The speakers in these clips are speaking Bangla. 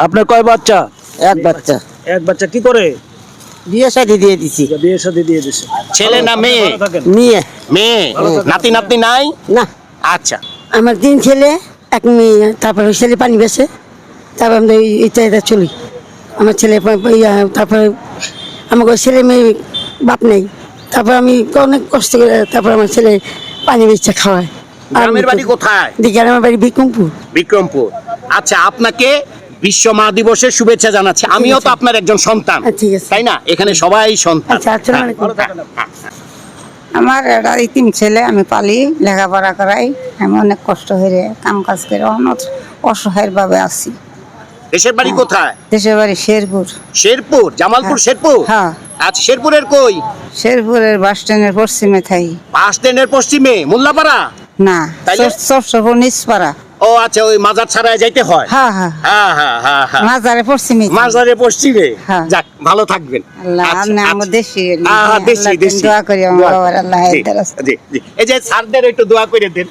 আপনার কয় বাচ্চা? এক বাচ্চা। এক বাচ্চা। কি করে? বিয়ে শাদী দিয়ে দিছি। বিয়ে শাদী দিয়ে দিছে। ছেলে না মেয়ে? মেয়ে। মেয়ে। নাতি নাতনি নাই? না। আচ্ছা। আমার 3 ছেলে 1 মেয়ে। তারপর ছেলে পানি বেছে, তারপর আমরা এটা চলি। আমার ছেলে তারপরে আমাকে ছেলে মেয়ে বাপ নেই, তারপর আমি অনেক কষ্ট করে তারপর আমার ছেলে পানি বেচে খাওয়ায়। গ্রামের বাড়ি কোথায়? গ্রামের বাড়ি বিক্রমপুর। বিক্রমপুর। আচ্ছা, আপনাকে বিশ্ব মা দিবসের শুভেচ্ছা জানাচ্ছি। আমিও তো আপনার একজন সন্তান, ঠিক আছে। তাই না? এখানে সবাই সন্তান। আচ্ছা, আসসালামু আলাইকুম। আমার 3 ছেলে, আমি পালি, লেখাপড়া করাই। আমি অনেক কষ্ট হয়ে কাম কাজ করে অসহায়ের ভাবে আছি। দেশের বাড়ি কোথায়? দেশের বাড়ি শেরপুর। শেরপুর, জামালপুর, শেরপুর। হ্যাঁ। আচ্ছা, শেরপুরের কই? শেরপুরের বাস স্ট্যান্ডের পশ্চিমে থাই। বাস স্ট্যান্ডের পশ্চিমে মোল্লাপাড়া? না, তাইলে? চরচরপুর নিচপাড়া। ও আচ্ছা, ওই মাজার ছাড়ায় যাইতে হয়। হ্যাঁ হ্যাঁ হ্যাঁ হ্যাঁ হ্যাঁ হ্যাঁ। মাজারে পশ্চিমে। মাজারের পশ্চিমে। হ্যাঁ। যাক, ভালো থাকবেন। আল্লাহ আচ্ছা, আপনি আচ্ছা। আমার দেশি। দেশি দেশি। দোয়া করি আমার বাবার আল্লাহ জি, জি, জি। এই যে স্যারদের একটু দোয়া করে দেন।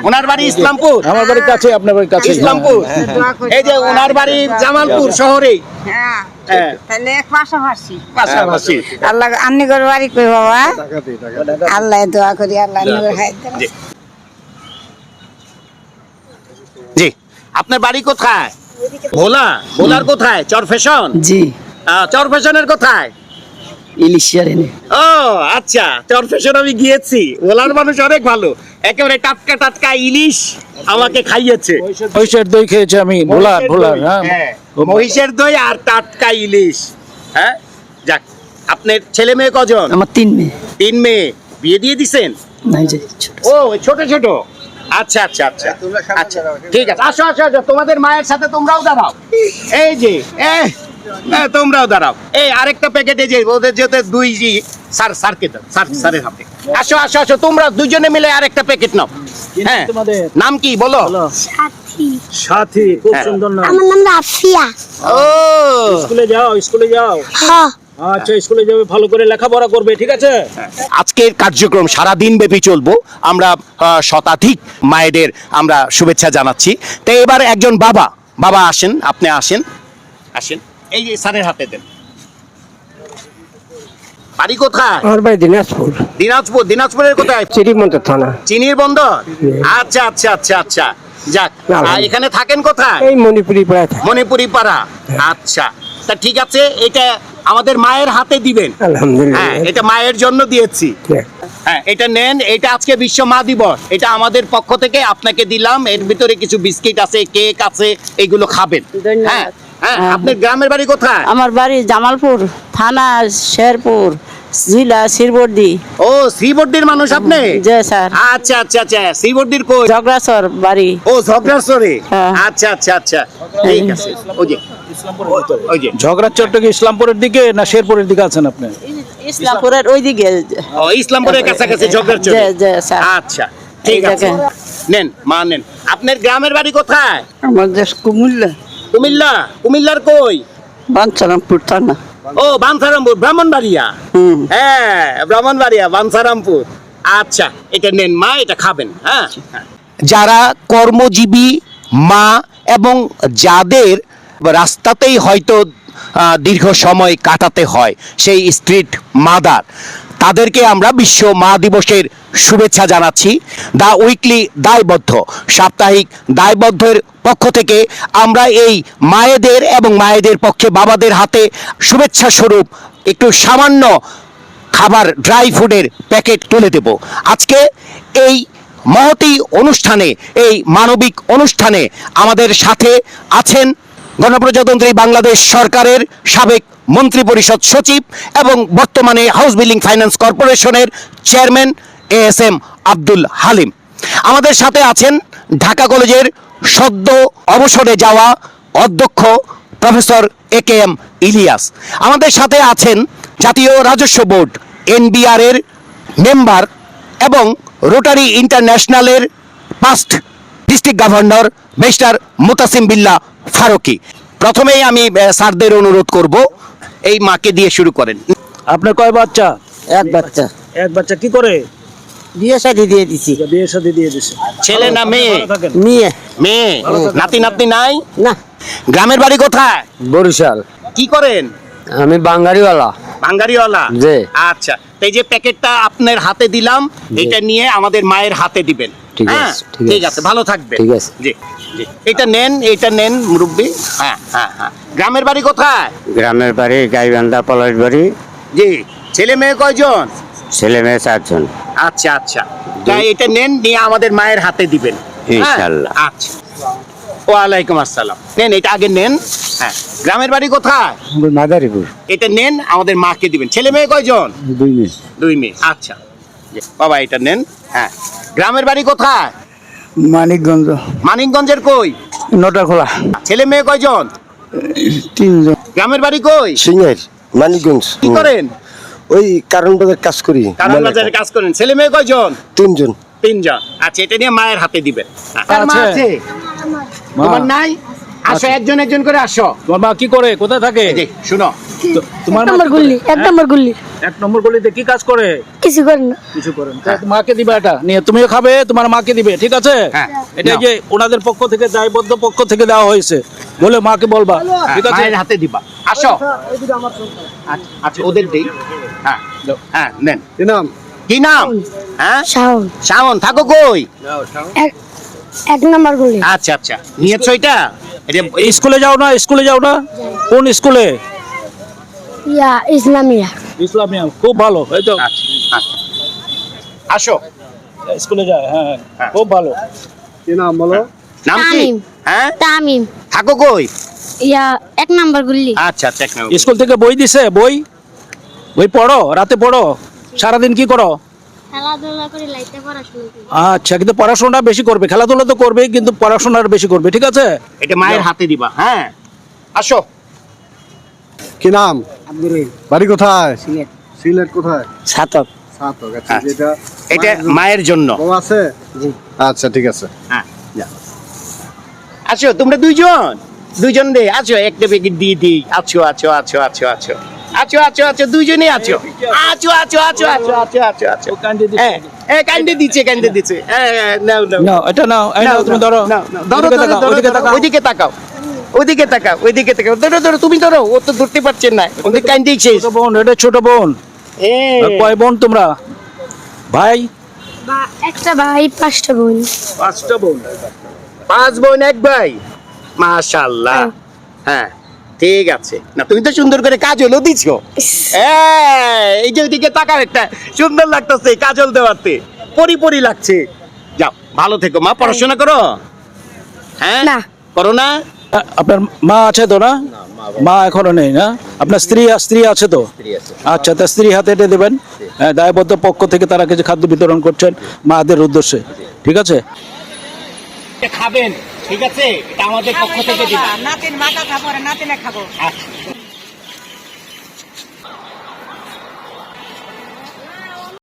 ওনার বাড়ি ইসলামপুর। আমার বাড়ির কাছে, আপনার বাড়ির কাছে। ইসলামপুর। দোয়া করি। এই যে ওনার বাড়ি জামালপুর শহরে। হ্যাঁ, হ্যাঁ, তাহলে পাশাপাশি। পাশাপাশি। আল্লাহ আন্নি করে বাড়ি কই বাবা। আল্লাহ দোয়া করি, আল্লাহ আন্নি করে হায়াত দেন। জি। জি, আপনার বাড়ি কোথায়? ভোলা। ভোলার কোথায়? চরফেশন। জি। চরফেশনের কোথায়? ইলিশিয়ারেনে। ও আচ্ছা, চরফেশন আমি গিয়েছি। ভোলার মানুষ অনেক ভালো, একেবারে টাটকা টাটকা ইলিশ আমাকে খাইয়েছে। মহিষের দই খেয়েছি আমি। ভোলার ভোলার। হ্যাঁ, মহিষের দই আর টাটকা ইলিশ। হ্যাঁ, যাক। আপনার ছেলে মেয়ে কজন? আমার 3 মেয়ে। 3 মেয়ে। বিয়ে দিয়ে দিছেন? নাই যে ও, ছোট ছোট। আচ্ছা আচ্ছা আচ্ছা আচ্ছা, ঠিক আছে। আসো আসো আসো, তোমাদের মায়ের সাথে তোমরাও দাঁড়াও। এই যে তোমরাও দাঁড়াও। এই আরেকটা প্যাকেটে যে ওদের যেতে 2 স্যারকে দাও, স্যারের হাতে। আসো আসো আসো, তোমরা দুজনে মিলে আরেকটা প্যাকেট নাও। হ্যাঁ, তোমাদের নাম কি বলো? সাথী। খুব হ্যাঁ। সুন্দর নাম। আমার নাম রাফিয়া। ও, স্কুলে যাও, স্কুলে যাও। হ্যাঁ। আচ্ছা, স্কুলে যাবে, ভালো করে লেখাপড়া করবে, ঠিক আছে? আজকের কার্যক্রম সারা দিন ব্যাপী চলবো। আমরা শতাধিক মায়েদের আমরা শুভেচ্ছা জানাচ্ছি। তো এবার একজন বাবা আসেন, আপনি আসেন। এই যে স্যারের হাতে দেন। বাড়ি কোথায়? আমার বাড়ি দিনাজপুর। দিনাজপুর। দিনাজপুরের কোথায়? চিরিমন্তর থানা। চিনির বন্দর। আচ্ছা আচ্ছা আচ্ছা আচ্ছা, যাক। আর এখানে থাকেন কোথায়? এই মণিপুরি পাড়া। মণিপুরি পাড়া। আচ্ছা, তা ঠিক আছে, এটা আমাদের মায়ের হাতে দিবেন। আলহামদুলিল্লাহ। হ্যাঁ, এটা মায়ের জন্য দিয়েছি। হ্যাঁ, এটা নেন। এটা আজকে বিশ্ব মা দিবস, এটা আমাদের পক্ষ থেকে আপনাকে দিলাম। এর ভিতরে কিছু বিস্কিট আছে, কেক আছে, এগুলো খাবেন। হ্যাঁ হ্যাঁ। আপনার গ্রামের বাড়ি কোথায়? আমার বাড়ি জামালপুর থানা, শেরপুর জেলা, শ্রীবর্দী। ও, শ্রীবর্দীর মানুষ আপনি? জি স্যার। আচ্ছা আচ্ছা আচ্ছা, শ্রীবর্দীর কই? ঝগড়াছর বাড়ি। ও, ঝগড়াছড়ি। হ্যাঁ। আচ্ছা আচ্ছা আচ্ছা, ঠিক আছে। ওই যে ঝগড়াচরটা কি ইসলামপুরের দিকে না শেরপুরের দিকে আছেন আপনি? ইসলামপুরের ওইদিকে। ও, ইসলামপুরের কাছাকাছি ঝগড়াছড়ি। জি জি স্যার। আচ্ছা, ঠিক এই আছে। জায়গায়। নেন মা, নেন। আপনার গ্রামের বাড়ি কোথায়? আমার দেশ কুমিল্লা। কুমিল্লা। কুমিল্লার কই? বাঞ্ছারামপুর থানা। ও, বাঞ্ছারামপুর, ব্রাহ্মণবাড়িয়া। হ্যাঁ, ব্রাহ্মণবাড়িয়া, বাঞ্ছারামপুর। আচ্ছা, এটা নেন মা, এটা খাবেন। হ্যাঁ, যারা কর্মজীবী মা এবং যাদের রাস্তাতেই হয়তো দীর্ঘ সময় কাটাতে হয়, সেই স্ট্রিট মাদার, তাদেরকে আমরা বিশ্ব মা দিবসের শুভেচ্ছা জানাচ্ছি। দা উইকলি দায়বদ্ধ, সাপ্তাহিক দায়বদ্ধের পক্ষ থেকে আমরা এই মায়েদের এবং মায়েদের পক্ষে বাবাদের হাতে শুভেচ্ছা স্বরূপ একটু সামান্য খাবার, ড্রাই ফুডের প্যাকেট তুলে দেব। আজকে এই মহতী অনুষ্ঠানে, এই মানবিক অনুষ্ঠানে আমাদের সাথে আছেন গণপ্রজাতন্ত্রী বাংলাদেশ সরকারের সাবেক মন্ত্রী পরিষদ সচিব এবং বর্তমানে হাউস বিল্ডিং ফাইন্যান্স কর্পোরেশনের চেয়ারম্যান ASM আব্দুল হালিম। আমাদের সাথে আছেন ঢাকা কলেজের সদ্য অবসরে যাওয়া অধ্যক্ষ প্রফেসর AKM ইলিয়াস। আমাদের সাথে আছেন জাতীয় রাজস্ব বোর্ড NBR এর মেম্বার এবং রোটারি ইন্টারন্যাশনালের past district governor mister Mutasim Billah Faruqi. প্রথমেই আমি স্যারদের অনুরোধ করব, এই মাকে দিয়ে শুরু করেন। আপনার কয় বাচ্চা? এক বাচ্চা। এক বাচ্চা। কি করে? বিয়ে শাদী দিয়ে দিছি। বিয়ে শাদী দিয়ে দিছে। ছেলে না মেয়ে? মেয়ে। মেয়ে। নাতি নাতনি নাই? না। গ্রামের বাড়ি কোথায়? বরিশাল। কি করেন? আমি বাঙালিওয়ালা। বাঙ্গারিওয়ালা? জি। আচ্ছা, তো এই যে প্যাকেটটা আপনার হাতে দিলাম, এটা নিয়ে আমাদের মায়ের হাতে দিবেন। ঠিক আছে, হ্যাঁ, ঠিক ঠিক আছে। আছে, ভালো থাকবে। ঠিক আছে। জি জি, এটা নেন মুরব্বি। হ্যাঁ হ্যাঁ হ্যাঁ। গ্রামের বাড়ি কোথায়? গ্রামের বাড়ি গাইবান্ধা পলাশ বাড়ি। জি। ছেলে মেয়ে কয়জন? ছেলে মেয়ে 4 জন। আচ্ছা আচ্ছা, তাই এটা নেন, নিয়ে আমাদের মায়ের হাতে দিবেন। হ্যাঁ? ইনশাআল্লাহ। আচ্ছা, ওয়ালাইকুম আসসালাম। নেন, এটা আগে নেন। হ্যাঁ, গ্রামের বাড়ি কোথায়? মাদারীপুর। এটা নেন, আমাদের মাকে দিবেন। ছেলে মেয়ে কয়জন? 2 মেয়ে। 2 মেয়ে। আচ্ছা জি, বাবা এটা নেন। হ্যাঁ, গ্রামের বাড়ি কোথায়? মানিকগঞ্জ। মানিকগঞ্জের কই? নটাখোলা। ছেলে মেয়ে কয়জন? 3 জন। গ্রামের বাড়ি কই? সিংহের মানিকগঞ্জ। কি করেন? ওই কারণ বাজার কাজ করি। কারণ বাজারে কাজ করেন। ছেলে মেয়ে কয়জন? 3 জন। 3 জন। আচ্ছা, এটা নিয়ে মায়ের হাতে দিবেন। হ্যাঁ। আছে। মা আছে? মা। তোমার নাই? আসো, একজন একজন করে আসো। তোমার মা কি করে, কোথায় থাকে? এই যে শুনো, তোমার মা কি করে? গুল্লি, 1 নম্বর গুল্লি, এক নম্বর গলিতে কি কাজ করে? কিছু করেন না। কিছু করেন। মাকে দিবে, এটা নিয়ে তুমিও খাবে, তোমার মাকে দিবে, ঠিক আছে? হ্যাঁ, এটা নাও। যে ওনাদের পক্ষ থেকে, দায়বদ্ধ পক্ষ থেকে দেওয়া হয়েছে, বলে মাকে বলবা, ঠিক আছে? মায়ের হাতে দিবা। আসো। আচ্ছা, আচ্ছা, ওদের দেই। হ্যাঁ হ্যাঁ, নেন। কি নাম? কি নাম? হ্যাঁ, শাওন, শাওন। থাকো কই? 1 নম্বর গুল্লি। আচ্ছা আচ্ছা, নিয়েছো এটা? এটা স্কুলে যাও না? স্কুলে যাও না? কোন স্কুলে? ইসলামিয়া। ইসলামিয়া। খুব ভালো, এই তো আচ্ছা আচ্ছা, আসো। স্কুলে যায়। হ্যাঁ, হ্যাঁ। খুব ভালো। কি নাম বলো? নাম কি? তামিম। হ্যাঁ, তামিম, থাকো কই? 1 নম্বর গুল্লি। আচ্ছা আচ্ছা, এক নাও। স্কুল থেকে বই দিছে? বই বই পড়ো? রাতে পড়ো? সারাদিন কি করো? খেলাধুলা করে লাইতে পড়াশোনা করি। আচ্ছা, কিন্তু পড়াশোনা বেশি করবে, খেলাধুলা তো করবে, কিন্তু পড়াশোনার বেশি করবে, ঠিক আছে? এটা মায়ের হাতে দিবা। হ্যাঁ, আসো। কি নাম? বাড়ি কোথায়? সিলেট কোথায়? ছাতক। সাতক। আচ্ছা, আচ্ছা। যেটা এটা মায়ের জন্য। বউ আছে? আচ্ছা, ঠিক আছে। হ্যাঁ, যাও। আসো, তোমরা দুইজন রে আছো, একটা প্যাকেট দিয়ে দিই। আছো আছো আছো আছো আছো আছো আছো আছো, দুইজনে আছো। আছো আছো আছো আছো আছো আছো আছো। হ্যাঁ, কান্দে দিচ্ছে। নাও নাও নাও, এটা নাও, এই নাও, তুমি ধরো। নাও, নাও। ধরো, ওদিকে ধরো, তাকাও, ধরো, ওদিকে ধরো। তাকাও। ওইদিকে তাকাও, ওইদিকে তাকাও, ওইদিকে তাকাও। ধরো, তুমি ধরো। ও তো ধরতে পারছেন না, ওদের কান্দে শেষ। ছোট বোন, এটা ছোট বোন। আর কয় বোন তোমরা? ভাই? একটা ভাই, 5টা বোন। 5টা বোন। 5 বোন 1 ভাই। মাশাআল্লাহ। হ্যাঁ, ঠিক আছে। না, তুমি তো সুন্দর করে কাজলও দিছো। এই যে ওইদিকে তাকাও, একটা সুন্দর লাগতেছে কাজল দেওয়াতে, পরি লাগছে। যাও, ভালো থেকো মা, পড়াশোনা করো। হ্যাঁ, না। করো না? আপনার মা আছে তো না? মা এখনো নেই না? আপনার স্ত্রী আছে তো? আচ্ছা, তা স্ত্রী হাতে এটা দেবেন। হ্যাঁ, দায়বদ্ধ পক্ষ থেকে তারা কিছু খাদ্য বিতরণ করছেন মাদের উদ্দেশ্যে, ঠিক আছে? খাবেন, ঠিক আছে? এটা আমাদের পক্ষ থেকে দিবেন। নাতিন মাথা খাবো, নাতিনে খাবো। আচ্ছা।